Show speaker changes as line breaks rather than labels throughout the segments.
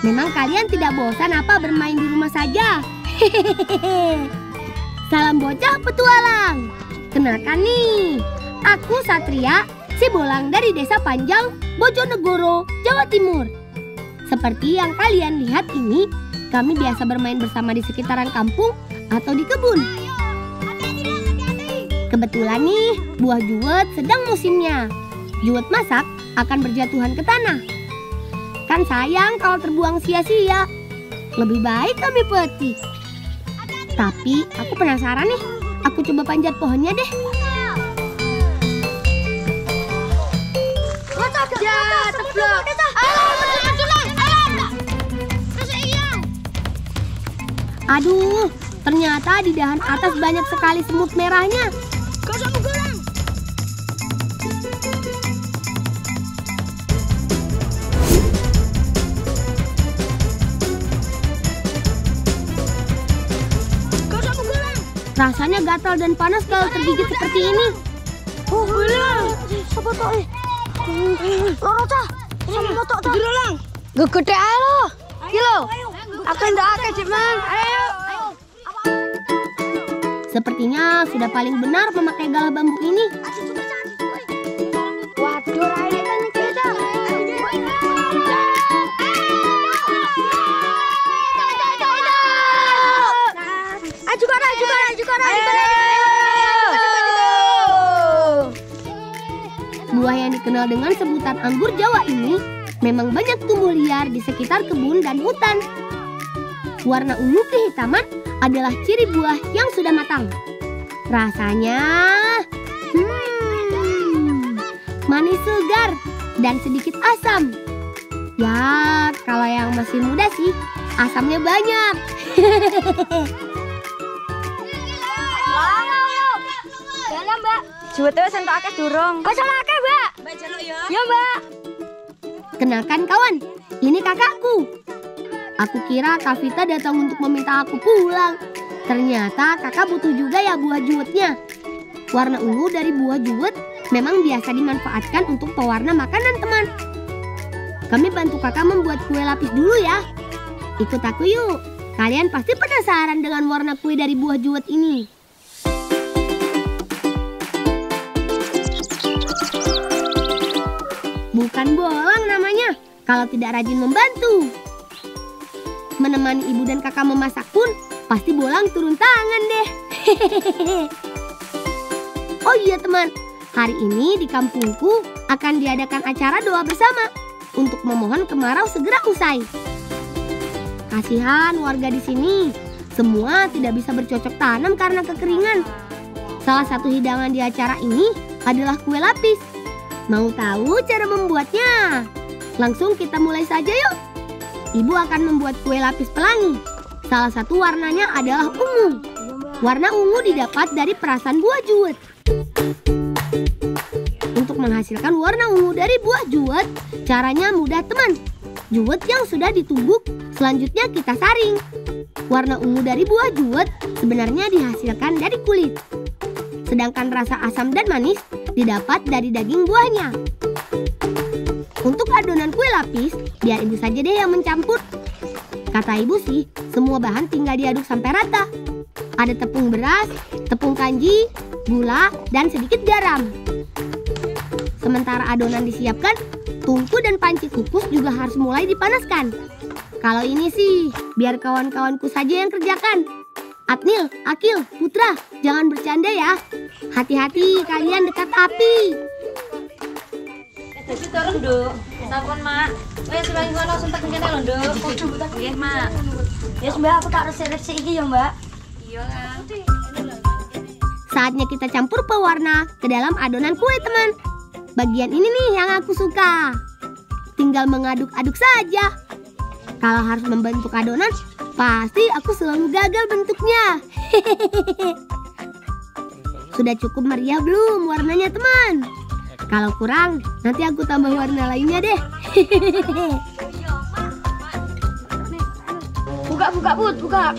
Memang kalian tidak bosan apa bermain di rumah saja? Hehehe. Salam bocah petualang. Kenalkan nih, aku Satria, si Bolang dari Desa Panjang, Bojonegoro, Jawa Timur. Seperti yang kalian lihat ini, kami biasa bermain bersama di sekitaran kampung atau di kebun. Kebetulan nih, buah juwet sedang musimnya. Juwet masak akan berjatuhan ke tanah. Kan sayang kalau terbuang sia-sia. Lebih baik kami petik. Tapi aku penasaran nih. Aku coba panjat pohonnya deh. Aduh, ternyata di dahan atas banyak sekali semut merahnya. Rasanya gatal dan panas kalau tergigit seperti ini.
Oh, belang. Sopo tok e? Loro cah. Sopo motok tok? Gerolang. Gegede ae lo. Iki lo. Aku ndak akeh, Dik, Mang. Ayo.
Sepertinya sudah paling benar memakai galah bambu ini.
Waduh, raine kan iki ta.
Buah yang dikenal dengan sebutan anggur Jawa ini memang banyak tumbuh liar di sekitar kebun dan hutan. Warna ungu kehitaman adalah ciri buah yang sudah matang. Rasanya manis segar dan sedikit asam. Ya, kalau yang masih muda sih asamnya banyak.
Mbak. Juwete wis entuk akeh durung. Wis akeh, Mbak. Mbak jaluk ya. Ya, Mbak.
Kenalkan kawan, ini kakakku. Aku kira Kak Vita datang untuk meminta aku pulang. Ternyata kakak butuh juga ya buah juwetnya. Warna ungu dari buah juwet memang biasa dimanfaatkan untuk pewarna makanan, teman. Kami bantu kakak membuat kue lapis dulu ya. Ikut aku yuk. Kalian pasti penasaran dengan warna kue dari buah juwet ini. Bukan bolang namanya, kalau tidak rajin membantu. Menemani ibu dan kakak memasak pun, pasti bolang turun tangan deh. Oh iya teman, hari ini di kampungku akan diadakan acara doa bersama untuk memohon kemarau segera usai. Kasihan warga di sini, semua tidak bisa bercocok tanam karena kekeringan. Salah satu hidangan di acara ini adalah kue lapis. Mau tahu cara membuatnya? Langsung kita mulai saja yuk. Ibu akan membuat kue lapis pelangi. Salah satu warnanya adalah ungu. Warna ungu didapat dari perasan buah juwet. Untuk menghasilkan warna ungu dari buah juwet, caranya mudah teman. Juwet yang sudah ditumbuk, selanjutnya kita saring. Warna ungu dari buah juwet sebenarnya dihasilkan dari kulit. Sedangkan rasa asam dan manis didapat dari daging buahnya. Untuk adonan kue lapis, biar ibu saja deh yang mencampur. Kata ibu sih, semua bahan tinggal diaduk sampai rata. Ada tepung beras, tepung kanji, gula, dan sedikit garam. Sementara adonan disiapkan, tungku dan panci kukus juga harus mulai dipanaskan. Kalau ini sih, biar kawan-kawanku saja yang kerjakan. Adnil, Akil, Putra, jangan bercanda ya. Hati-hati kalian dekat api.
Jadi turun, Nduk. Sampun, Mak. Wes lagi ngono suntek kene lho, Nduk. Nggih, Mak.
Yes, Mbak, aku tak resik-resik iki ya, Mbak.
Iya, Kang.
Saatnya kita campur pewarna ke dalam adonan kue, teman. Bagian ini nih yang aku suka. Tinggal mengaduk-aduk saja. Kalau harus membentuk adonan, pasti aku selalu gagal bentuknya. Sudah cukup meriah belum warnanya, teman? Kalau kurang, nanti aku tambah warna lainnya deh.
Buka, Put, buka.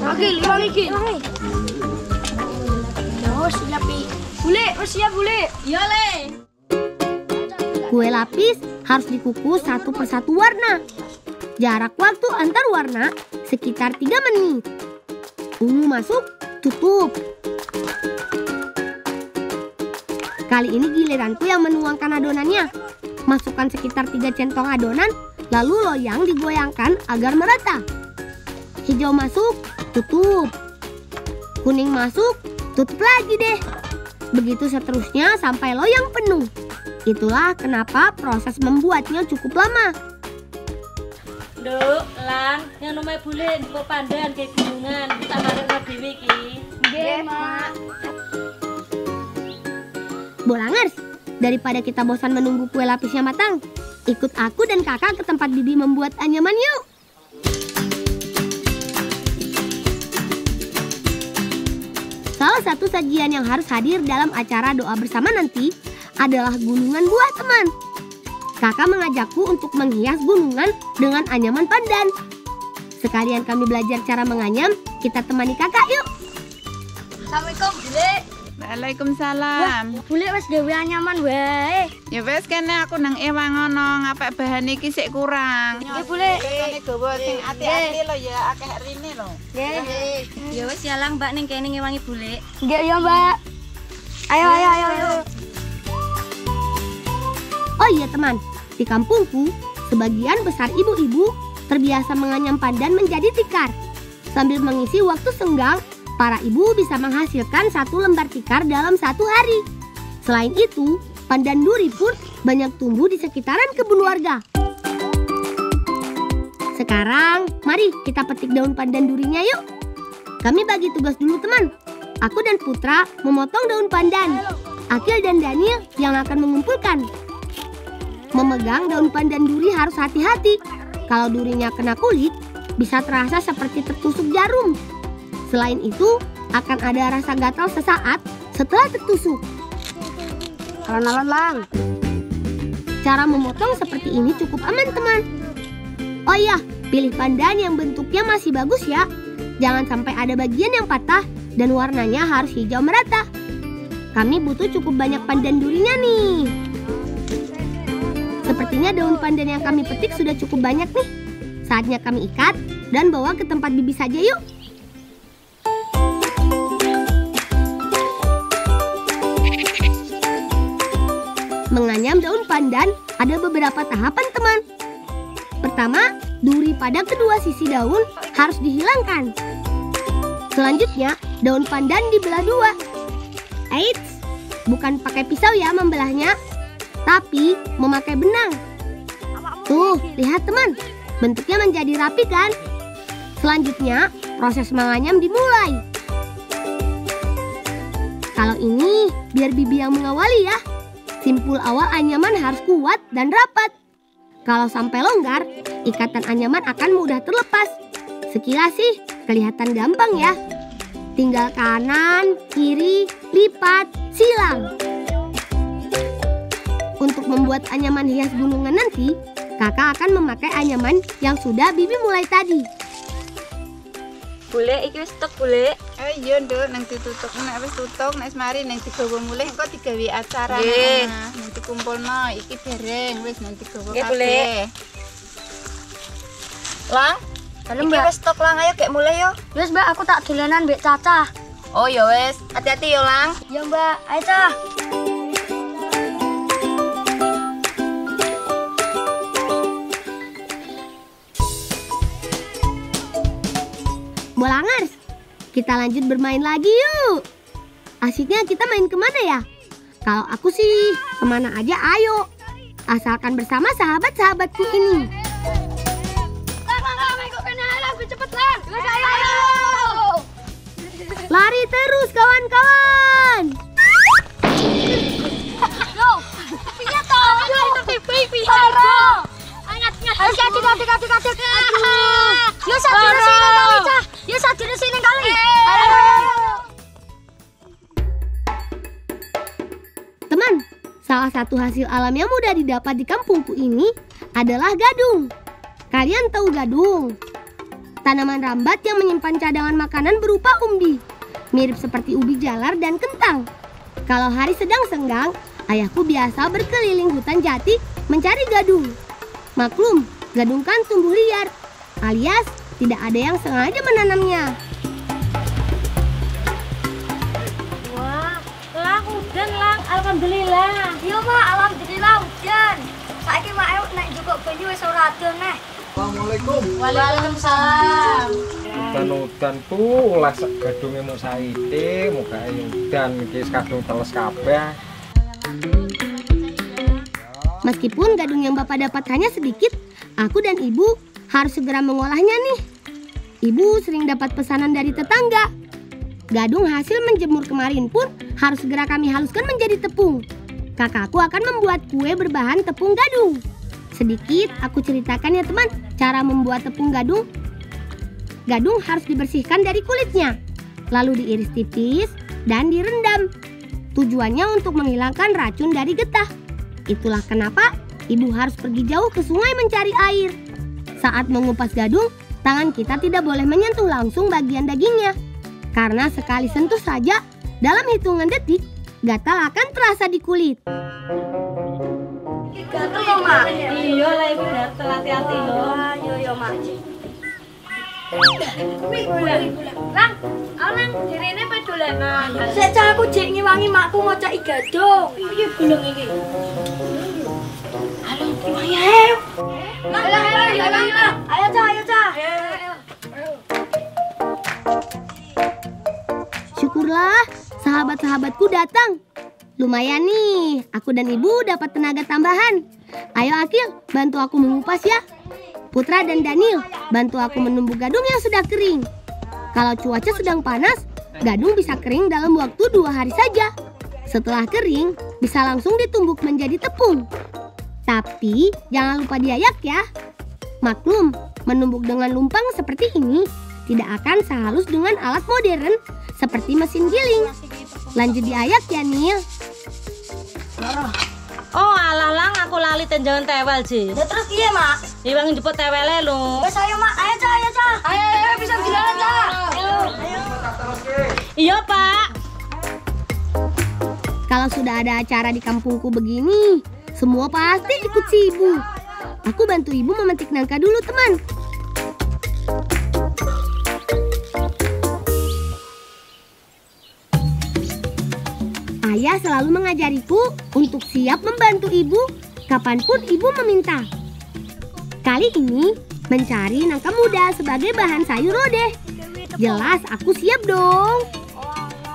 Akil, ilang iki. Oh, siap, Pi. Bule, siap, Bule.
Iya, Le.
Kue lapis harus dikukus satu persatu warna. Jarak waktu antar warna sekitar 3 menit. Ungu masuk, tutup. Kali ini giliranku yang menuangkan adonannya. Masukkan sekitar 3 centong adonan, lalu loyang digoyangkan agar merata. Hijau masuk, tutup. Kuning masuk, tutup lagi deh. Begitu seterusnya sampai loyang penuh. Itulah kenapa proses membuatnya cukup lama.
Nduk, Lang, yang namanya bule kok pandan kayak gunungan. Kita makan dhewe iki.
Nggih, Mak.
Bolangers, daripada kita bosan menunggu kue lapisnya matang, ikut aku dan kakak ke tempat Bibi membuat anyaman yuk. Salah satu sajian yang harus hadir dalam acara doa bersama nanti adalah gunungan buah, teman. Kakak mengajakku untuk menghias gunungan dengan anyaman pandan. Sekalian kami belajar cara menganyam, kita temani kakak yuk.
Assalamualaikum, Bule.
Waalaikumsalam.
Bule wis gawe anyaman wae.
Ya wis kene aku nang ewang ngono, ngapik bahan iki sik kurang.
Nggih, Bule.
Kene gawa sing ati-ati lho ya, akeh rine lho.
Nggih.
Ya wis ya Lang, Mbak ning kene ngewangi bule.
Nggih ya, Mbak. Ayo.
Oh iya teman, di kampungku, sebagian besar ibu-ibu terbiasa menganyam pandan menjadi tikar. Sambil mengisi waktu senggang, para ibu bisa menghasilkan 1 lembar tikar dalam 1 hari. Selain itu, pandan duri pun banyak tumbuh di sekitaran kebun warga. Sekarang, mari kita petik daun pandan durinya yuk. Kami bagi tugas dulu teman. Aku dan Putra memotong daun pandan. Akil dan Daniel yang akan mengumpulkan. Memegang daun pandan duri harus hati-hati. Kalau durinya kena kulit, bisa terasa seperti tertusuk jarum. Selain itu, akan ada rasa gatal sesaat setelah tertusuk.
Alon-alon, Lang.
Cara memotong seperti ini cukup aman, teman. Oh iya, pilih pandan yang bentuknya masih bagus ya. Jangan sampai ada bagian yang patah dan warnanya harus hijau merata. Kami butuh cukup banyak pandan durinya nih. Sepertinya daun pandan yang kami petik sudah cukup banyak nih. Saatnya kami ikat dan bawa ke tempat Bibi saja yuk. Menganyam daun pandan ada beberapa tahapan teman. Pertama, duri pada kedua sisi daun harus dihilangkan. Selanjutnya, daun pandan dibelah 2. Eits, bukan pakai pisau ya membelahnya, tapi memakai benang. Tuh, lihat teman, bentuknya menjadi rapi kan? Selanjutnya, proses menganyam dimulai. Kalau ini, biar Bibi yang mengawali ya. Simpul awal anyaman harus kuat dan rapat. Kalau sampai longgar, ikatan anyaman akan mudah terlepas. Sekilas sih, kelihatan gampang ya. Tinggal kanan, kiri, lipat, silang. Untuk membuat anyaman hias gunungan nanti, kakak akan memakai anyaman yang sudah Bibi mulai tadi.
Bule iki wis tek bule.
Iya nduk, nang ditutuk nek wis tutuk nek mari nang digawa mulih engko digawe acara.
Nggih.
Nang dikumpulno iki dereng wis nang digawa
Nggih, Bule.
kabeh.
Lang, iki wis stok Lang, ayo gek mulai yo. Wis, Mbak, aku tak dolanan mbek Caca.
Oh ya wis, hati-hati yo Lang.
Ya, Mbak. Ayo, Cah.
Bolangers, kita lanjut bermain lagi yuk. Asiknya kita main kemana ya? Kalau aku sih kemana aja ayo. Asalkan bersama sahabat-sahabatku ini. Lari terus kawan-kawan.
Yuk, sadine sini kali, Cah. Yuk, sadine sini kali.
Teman, salah satu hasil alam yang mudah didapat di kampungku ini adalah gadung. Kalian tahu gadung? Tanaman rambat yang menyimpan cadangan makanan berupa umbi. Mirip seperti ubi jalar dan kentang. Kalau hari sedang senggang, ayahku biasa berkeliling hutan jati mencari gadung. Maklum, gadung kan tumbuh liar, alias tidak ada yang sengaja menanamnya.
Wah, Lang hujan Lang, alhamdulillah.
Iya mak, alhamdulillah hujan. Saiki mak ayo naik juga banyu wis ora adol neh.
Assalamualaikum.
Waalaikumsalam.
Udan-udan tuh lah gadungnya mau saite, muka udan kis kadung teles kabeh.
Meskipun gadung yang Bapak dapat hanya sedikit, aku dan Ibu harus segera mengolahnya nih. Ibu sering dapat pesanan dari tetangga. Gadung hasil menjemur kemarin pun harus segera kami haluskan menjadi tepung. Kakakku akan membuat kue berbahan tepung gadung. Sedikit aku ceritakan ya teman, cara membuat tepung gadung. Gadung harus dibersihkan dari kulitnya, lalu diiris tipis dan direndam. Tujuannya untuk menghilangkan racun dari getah. Itulah kenapa ibu harus pergi jauh ke sungai mencari air. Saat mengupas gadung, tangan kita tidak boleh menyentuh langsung bagian dagingnya. Karena sekali sentuh saja, dalam hitungan detik, gatal akan terasa di kulit.
Gatel kok mak?
Iya lah ibu gatel, hati-hati loh.
Yo mak.
Lang, Lang, direne pe dolanan.
Sik cah aku jek ngiwangi makku ngocaki gadung.
Piye belum iki?
Halo, ngiwangi ayo. Ayo cah.
Syukurlah sahabat-sahabatku datang. Lumayan nih, aku dan ibu dapat tenaga tambahan. Ayo Akil, bantu aku mengupas ya. Putra dan Daniel, bantu aku menumbuk gadung yang sudah kering. Kalau cuaca sedang panas, gadung bisa kering dalam waktu 2 hari saja. Setelah kering, bisa langsung ditumbuk menjadi tepung. Tapi jangan lupa diayak ya. Maklum, menumbuk dengan lumpang seperti ini tidak akan sehalus dengan alat modern seperti mesin giling. Lanjut diayak ya Nil.
Oh alah Lang, aku lali tenjangan tewel sih.
Ya terus piye mak?
Iwang jemput tewele lho.
Wes ayo mak, ayo cah. Ayo bisa jalan cah.
Iya Pak.
Kalau sudah ada acara di kampungku begini, semua pasti ikut sibuk. Aku bantu ibu memetik nangka dulu teman. Ayah selalu mengajariku untuk siap membantu ibu kapanpun ibu meminta. Kali ini mencari nangka muda sebagai bahan sayur lodeh. Jelas aku siap dong.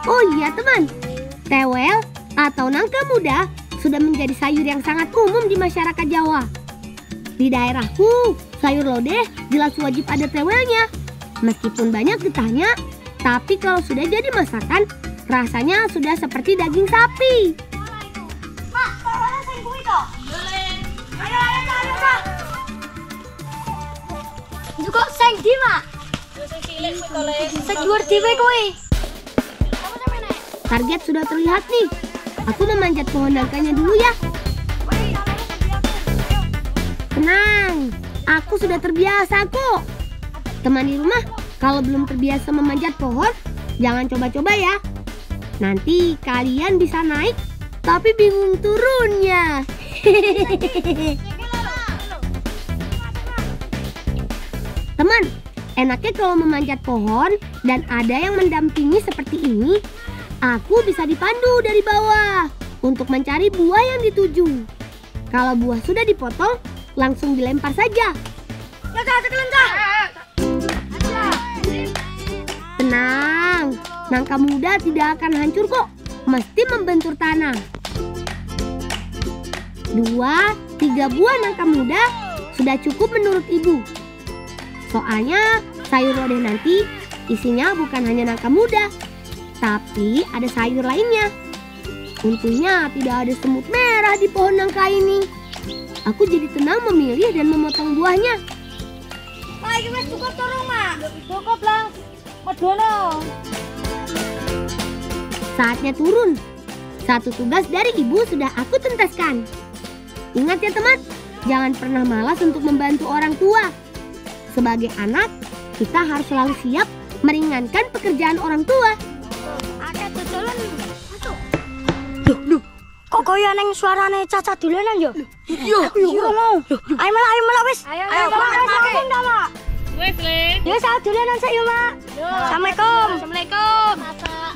Oh iya teman, tewel atau nangka muda sudah menjadi sayur yang sangat umum di masyarakat Jawa. Di daerahku, sayur lodeh jelas wajib ada tewelnya. Meskipun banyak getahnya, tapi kalau sudah jadi masakan, rasanya sudah seperti daging sapi.
Mak, tolongnya sing kuwi kok. Ayo cah. Juga sing di mak. Sing dhuwur dhewe kuwi.
Target sudah terlihat nih. Aku memanjat pohon nangkanya dulu ya. Tenang, aku sudah terbiasa kok. Teman di rumah, kalau belum terbiasa memanjat pohon, jangan coba-coba ya. Nanti kalian bisa naik, tapi bingung turunnya. Teman, enaknya kalau memanjat pohon dan ada yang mendampingi seperti ini, aku bisa dipandu dari bawah untuk mencari buah yang dituju. Kalau buah sudah dipotong, langsung dilempar saja. Tenang, nangka muda tidak akan hancur kok, mesti membentur tanah. 2-3 buah nangka muda sudah cukup menurut ibu. Soalnya sayur lodeh nanti isinya bukan hanya nangka muda, tapi ada sayur lainnya. Untungnya tidak ada semut merah di pohon nangka ini. Aku jadi tenang memilih dan memotong buahnya.
Mak, iki wis cukup turun mak.
Cukup Lang. Medono.
Saatnya turun. Satu tugas dari ibu sudah aku tuntaskan. Ingat ya teman, jangan pernah malas untuk membantu orang tua. Sebagai anak, kita harus selalu siap meringankan pekerjaan orang tua.
Ada dodolan. Masuk. Kok koyo neng suarane Caca dolanan yo? Iya, mau. Ayo malah wis. Ayo, Mak.
Wes, Le.
Ya saya dolanan sik yo, Mak. Assalamualaikum.
Assalamualaikum.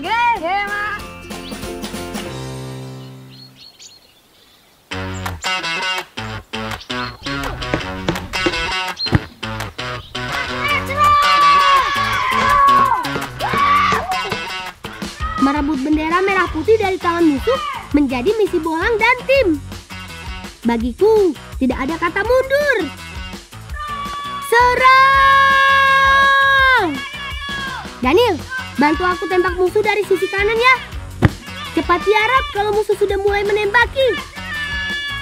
Nggih, Mak.
Merebut bendera merah putih dari tangan musuh menjadi misi Bolang dan tim. Bagiku, tidak ada kata mundur. Serang! Daniel, bantu aku tembak musuh dari sisi kanan ya. Cepat tiarap kalau musuh sudah mulai menembaki.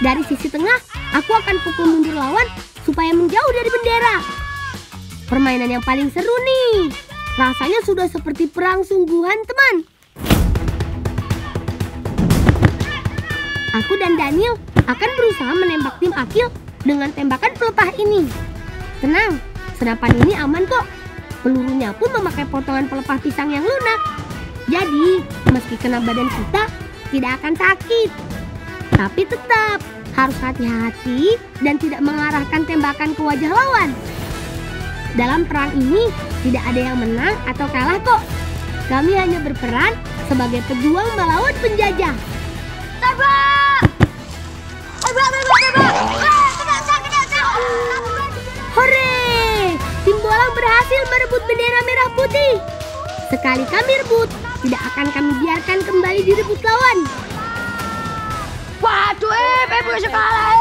Dari sisi tengah, aku akan pukul mundur lawan supaya menjauh dari bendera. Permainan yang paling seru nih. Rasanya sudah seperti perang sungguhan, teman. Aku dan Daniel akan berusaha menembak tim Akil dengan tembakan pelepah ini. Tenang, senapan ini aman kok. Pelurunya pun memakai potongan pelepah pisang yang lunak. Jadi, meski kena badan kita, tidak akan sakit. Tapi tetap harus hati-hati dan tidak mengarahkan tembakan ke wajah lawan. Dalam perang ini, tidak ada yang menang atau kalah kok. Kami hanya berperan sebagai pejuang melawan penjajah. Hore! Tim Bolang berhasil merebut bendera merah putih. Sekali kami rebut, tidak akan kami biarkan kembali direbut lawan.
Waduh, Pepe kalah.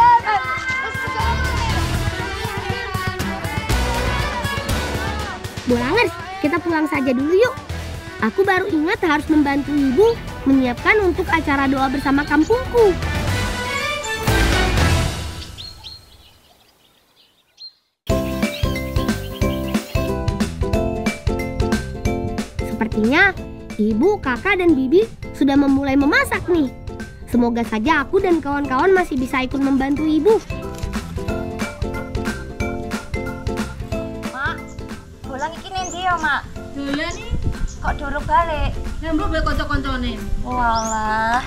Bolangers, kita pulang saja dulu yuk. Aku baru ingat harus membantu ibu menyiapkan untuk acara doa bersama kampungku. Sepertinya ibu, kakak, dan bibi sudah memulai memasak nih. Semoga saja aku dan kawan-kawan masih bisa ikut membantu ibu.
Mak, Bolang iki nendi ya, Mak?
Dolan nih.
Kok durung balik?
Nembro be kanca-kancane.
Walah.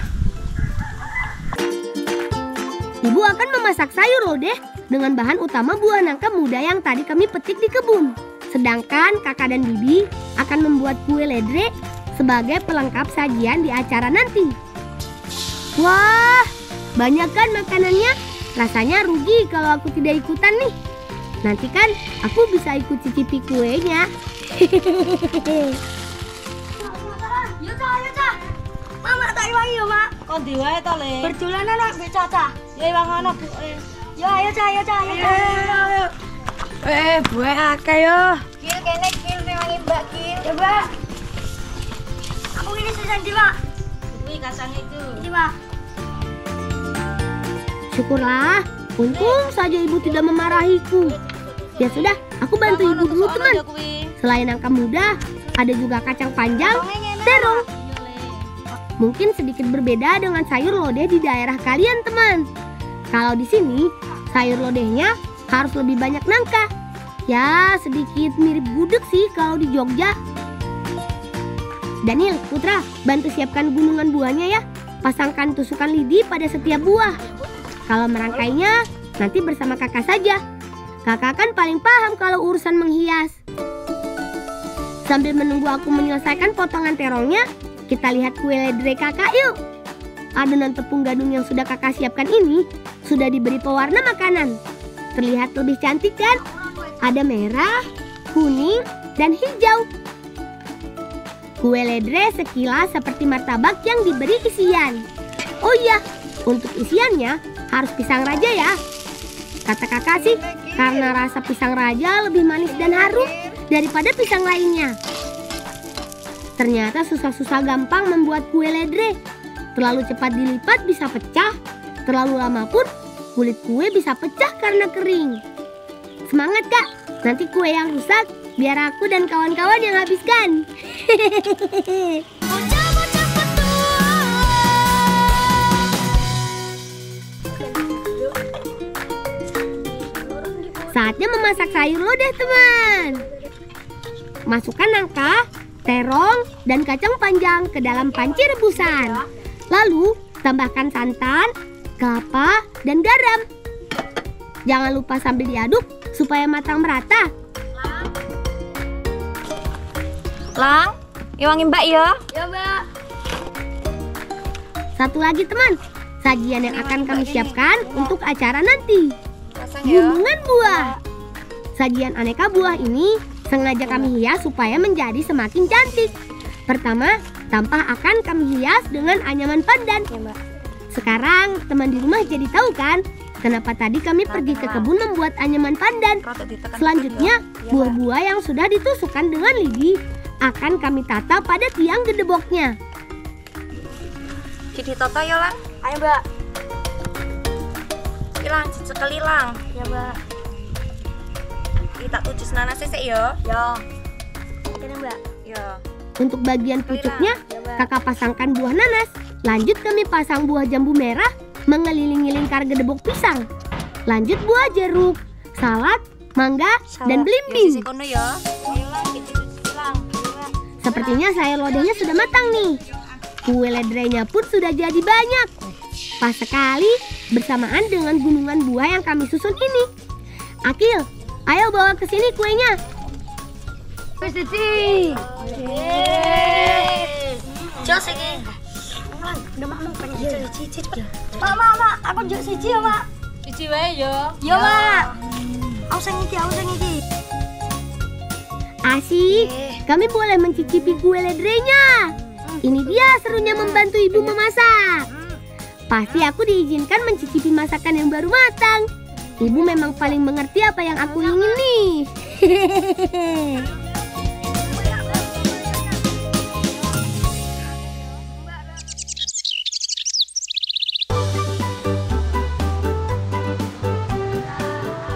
Ibu akan memasak sayur lodeh dengan bahan utama buah nangka muda yang tadi kami petik di kebun. Sedangkan kakak dan bibi akan membuat kue ledre sebagai pelengkap sajian di acara nanti. Wah, banyak kan makanannya? Rasanya rugi kalau aku tidak ikutan nih. Nanti kan aku bisa ikut cicipi kuenya.
Ayo, Cak. Mama tak iwangi yo, Mak.
Kok diwae to, Le?
Berdolanan nak mbek Caca.
Ya iwang ana, Bu.
Yo, ayo, Cak. Buah akeh yo.
Kil kene kil rewangi Mbak Kil.
Coba. Aku ini sesanti, Mak.
Kuwi kacang itu.
Ini, Mak.
Syukurlah, untung saja ibu tidak memarahiku. Ya sudah, aku bantu ibu dulu teman. Selain nangka muda, ada juga kacang panjang, terong. Mungkin sedikit berbeda dengan sayur lodeh di daerah kalian teman. Kalau di sini, sayur lodehnya harus lebih banyak nangka. Ya, sedikit mirip gudeg sih kalau di Jogja. Daniel, Putra, bantu siapkan gunungan buahnya ya. Pasangkan tusukan lidi pada setiap buah. Kalau merangkainya, nanti bersama kakak saja. Kakak kan paling paham kalau urusan menghias. Sambil menunggu aku menyelesaikan potongan terongnya, kita lihat kue ledre kakak yuk. Adonan tepung gadung yang sudah kakak siapkan ini sudah diberi pewarna makanan. Terlihat lebih cantik kan? Ada merah, kuning, dan hijau. Kue ledre sekilas seperti martabak yang diberi isian. Oh iya, untuk isiannya harus pisang raja ya. Kata kakak sih, karena rasa pisang raja lebih manis dan harum daripada pisang lainnya. Ternyata susah-susah gampang membuat kue ledre. Terlalu cepat dilipat bisa pecah, terlalu lama pun kulit kue bisa pecah karena kering. Semangat kak, nanti kue yang rusak biar aku dan kawan-kawan yang habiskan. Saatnya memasak sayur lodeh teman. Masukkan nangka, terong, dan kacang panjang ke dalam panci rebusan. Lalu Tambahkan santan, kelapa, dan garam. Jangan lupa sambil diaduk supaya matang merata.
Lang, iwangin Mbak ya.
Ya, Mbak.
Satu lagi teman, sajian yang akan kami siapkan untuk acara nanti.
Pasang ya.
Gunungan buah. Sajian aneka buah ini sengaja kami hias supaya menjadi semakin cantik. Pertama, tampah akan kami hias dengan anyaman pandan.
Ya, Mbak.
Sekarang teman di rumah jadi tahu kan kenapa tadi kami pergi ke kebun membuat anyaman pandan. Selanjutnya, buah-buah yang sudah ditusukkan dengan lidi akan kami tata pada tiang gedeboknya.
Jadi toto ya, Lang.
Ayo, Mbak.
Ilang, sekali Lang.
Ya, Mbak.
Kita tujuh nana sesek ya.
Ya. Oke, Mbak.
Ya.
Untuk bagian pucuknya, kakak pasangkan buah nanas. Lanjut kami pasang buah jambu merah mengelilingi lingkar gedebok pisang. Lanjut buah jeruk, salad, mangga, dan belimbing.
Kono ya. Ayo Lang, kita Lang.
Sepertinya sayur lodehnya sudah matang nih. Kue ledrenya pun sudah jadi banyak. Pas sekali bersamaan dengan gunungan buah yang kami susun ini. Akil, ayo bawa ke sini kuenya.
Cici.
Jos iki.
Udah mak pengen cici. Mak, aku juga cici ya, Mak.
Cici wae ya.
Ya, Mak. Aku sing iki.
Asik, kami boleh mencicipi kue ledrenya. Ini dia serunya membantu ibu memasak. Pasti aku diizinkan mencicipi masakan yang baru matang. Ibu memang paling mengerti apa yang aku ingin nih.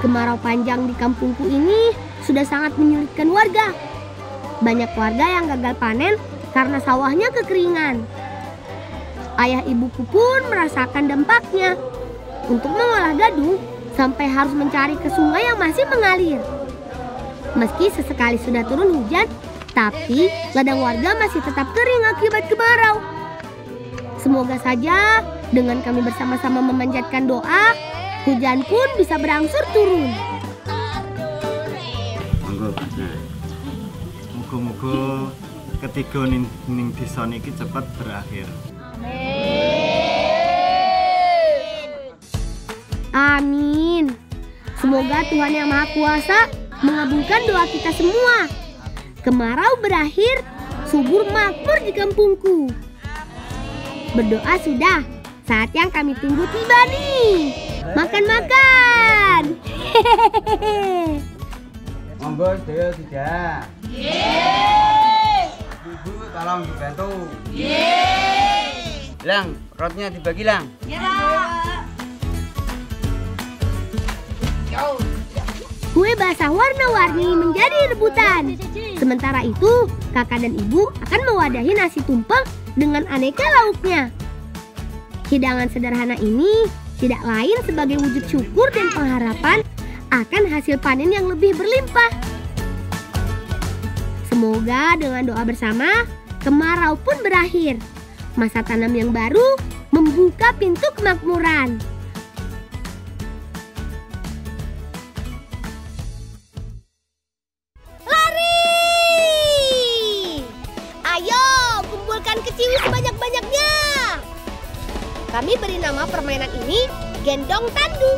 Kemarau panjang di kampungku ini sudah sangat menyulitkan warga. Banyak warga yang gagal panen karena sawahnya kekeringan. Ayah ibuku pun merasakan dampaknya. Untuk mengolah gadung, sampai harus mencari ke sungai yang masih mengalir. Meski sesekali sudah turun hujan, tapi ladang warga masih tetap kering akibat kemarau. Semoga saja dengan kami bersama-sama memanjatkan doa, hujan pun bisa berangsur turun.
Muga-muga ketiga ning desa niki cepat berakhir.
Amin. Semoga Tuhan Yang Maha Kuasa mengabulkan doa kita semua. Kemarau berakhir, subur makmur di kampungku. Berdoa sudah, saat yang kami tunggu tiba nih. Makan-makan.
Monggo sedaya tidak. Ibu tolong dibantu. Lang, rotnya dibagi Lang.
Kue basah warna-warni menjadi rebutan. Sementara itu, kakak dan ibu akan mewadahi nasi tumpeng dengan aneka lauknya. Hidangan sederhana ini tidak lain sebagai wujud syukur dan pengharapan akan hasil panen yang lebih berlimpah. Semoga dengan doa bersama, kemarau pun berakhir. Masa tanam yang baru membuka pintu kemakmuran. Keciwis sebanyak-banyaknya. Kami beri nama permainan ini gendong tandu.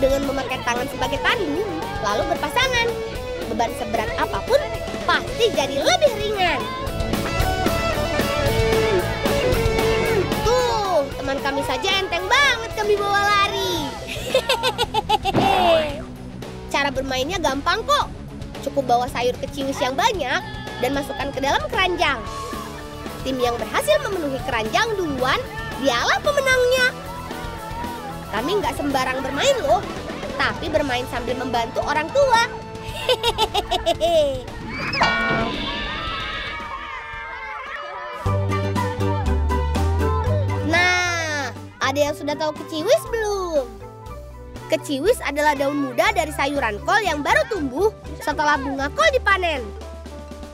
Dengan memakai tangan sebagai tandu, lalu berpasangan. Beban seberat apapun pasti jadi lebih ringan. Tuh, teman kami saja enteng banget kami bawa lari. Cara bermainnya gampang kok. Cukup bawa sayur keciwis yang banyak dan masukkan ke dalam keranjang. Tim yang berhasil memenuhi keranjang duluan, dialah pemenangnya. Kami nggak sembarang bermain loh, tapi bermain sambil membantu orang tua. Nah, ada yang sudah tahu keciwis belum? Keciwis adalah daun muda dari sayuran kol yang baru tumbuh setelah bunga kol dipanen.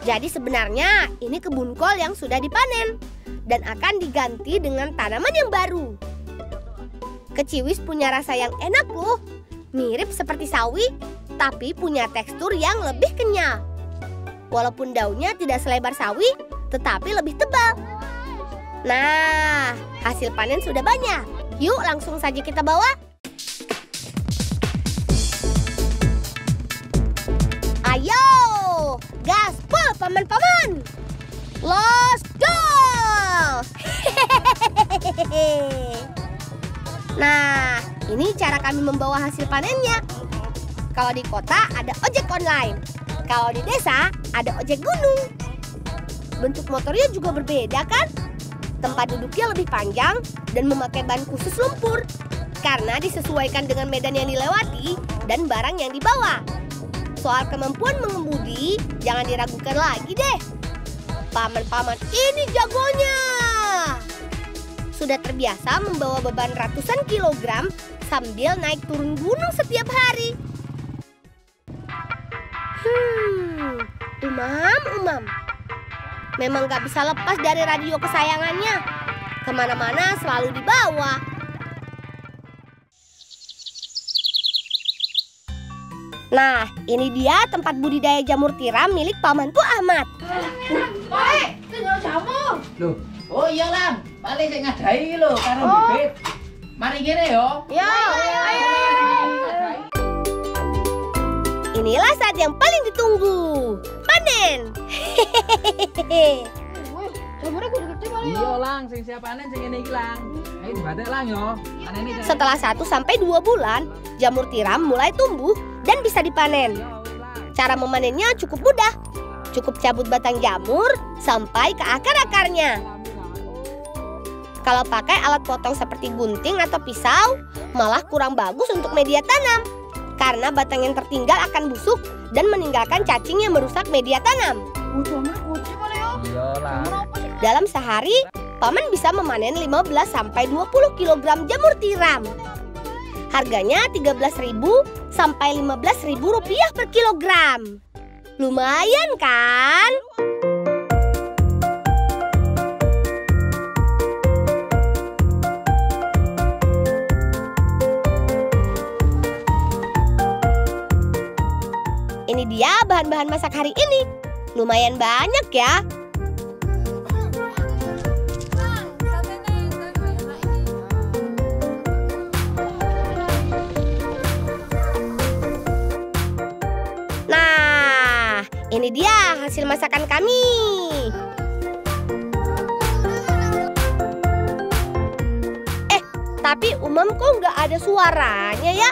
Jadi sebenarnya ini kebun kol yang sudah dipanen dan akan diganti dengan tanaman yang baru. Keciwis punya rasa yang enak loh. Mirip seperti sawi, tapi punya tekstur yang lebih kenyal. Walaupun daunnya tidak selebar sawi, tetapi lebih tebal. Nah, hasil panen sudah banyak. Yuk langsung saja kita bawa. Ayo, gaspol paman-paman. Let's go! Nah, ini cara kami membawa hasil panennya. Kalau di kota ada ojek online. Kalau di desa ada ojek gunung. Bentuk motornya juga berbeda kan? Tempat duduknya lebih panjang dan memakai ban khusus lumpur. Karena disesuaikan dengan medan yang dilewati dan barang yang dibawa. Soal kemampuan mengemudi, jangan diragukan lagi deh. Paman-paman ini jagonya. Sudah terbiasa membawa beban ratusan kilogram sambil naik turun gunung setiap hari. Umam. Memang gak bisa lepas dari radio kesayangannya. Kemana-mana selalu dibawa. Nah, ini dia tempat budidaya jamur tiram milik pamanku Ahmad.
Baik, tinggal jamur. Loh, oh iya Lang, balik saya ngadai lo karo bibit. Mari gini yo.
Ya, ayo. Inilah saat yang paling ditunggu, panen.
Jamurnya gede-gede kali
Iya Lang, sing siap panen sing ngene iki Lang. Ayo dibatek Lang yo. Paneni.
Setelah 1-2 bulan, jamur tiram mulai tumbuh dan bisa dipanen. Cara memanennya cukup mudah. Cukup cabut batang jamur sampai ke akar-akarnya. Kalau pakai alat potong seperti gunting atau pisau, malah kurang bagus untuk media tanam. Karena batang yang tertinggal akan busuk dan meninggalkan cacing yang merusak media tanam.
Iya Lang.
Dalam sehari, paman bisa memanen 15-20 kg jamur tiram. Harganya Rp13.000 sampai Rp15.000 per kilogram. Lumayan kan? Ini dia bahan-bahan masak hari ini. Lumayan banyak ya. Nah, ini dia hasil masakan kami. Tapi Umam kok nggak ada suaranya ya?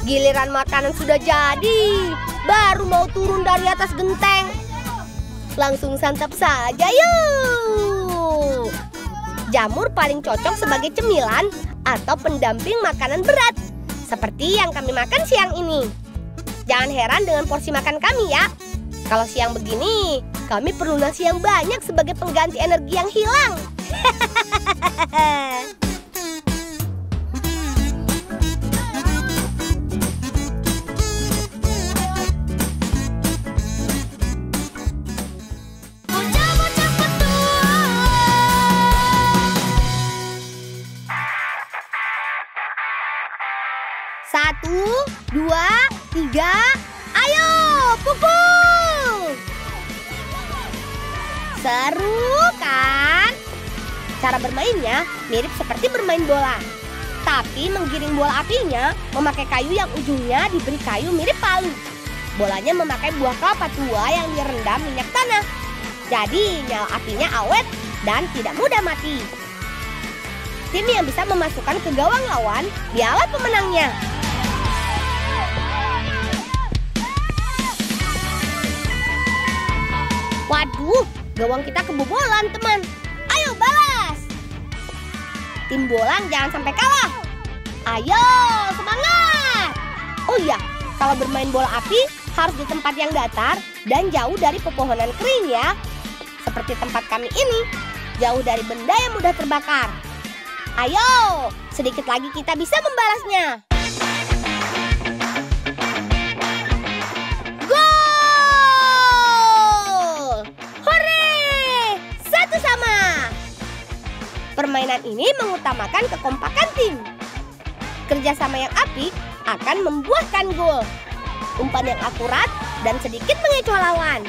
Giliran makanan sudah jadi, baru mau turun dari atas genteng. Langsung santap saja yuk. Jamur paling cocok sebagai cemilan atau pendamping makanan berat, seperti yang kami makan siang ini. Jangan heran dengan porsi makan kami ya. Kalau siang begini, kami perlu nasi yang banyak sebagai pengganti energi yang hilang. Satu, 2, 3, ayo pukul! Seru kan? Cara bermainnya mirip seperti bermain bola. Tapi menggiring bola apinya memakai kayu yang ujungnya diberi kayu mirip palu. Bolanya memakai buah kelapa tua yang direndam minyak tanah. Jadi nyala apinya awet dan tidak mudah mati. Tim yang bisa memasukkan ke gawang lawan dialah pemenangnya. Waduh, gawang kita kebobolan teman. Ayo balas. Tim bolang jangan sampai kalah. Ayo, semangat. Oh iya, kalau bermain bola api harus di tempat yang datar dan jauh dari pepohonan kering ya. Seperti tempat kami ini, jauh dari benda yang mudah terbakar. Ayo, sedikit lagi kita bisa membalasnya. Gol! Hore! 1-1. Permainan ini mengutamakan kekompakan tim. Kerjasama yang apik akan membuahkan gol. Umpan yang akurat dan sedikit mengecoh lawan.